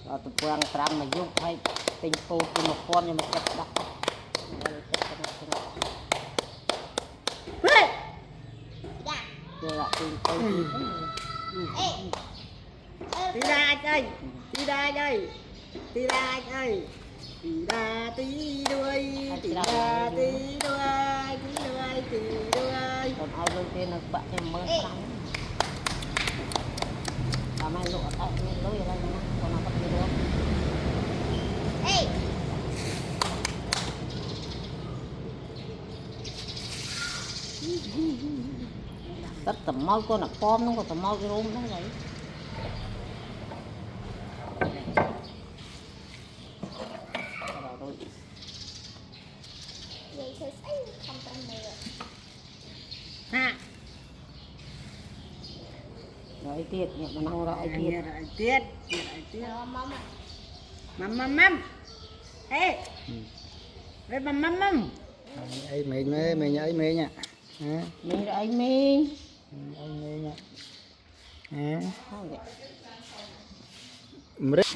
tụi quang tram mà giúp hay tình cô thì một con nhưng mà chặt đắt chưa lại tình cô tí ra anh ơi tí ra anh ơi tí ra anh ơi tí ra tí đuôi tí ra tí đuôi tí đuôi tí đuôi còn ai đầu tiên là bạn em mới sáng và mai lụa tại mai lối ở đây nó còn nào bắt được tất tầm mau con là pom nó còn tầm mau cái rôm đó vậy ha rồi tiết nhận mà nó rồi tiết mắm ê với mắm ấy mình ấy mê nha mình là anh mình anh mê nha không vậy mrít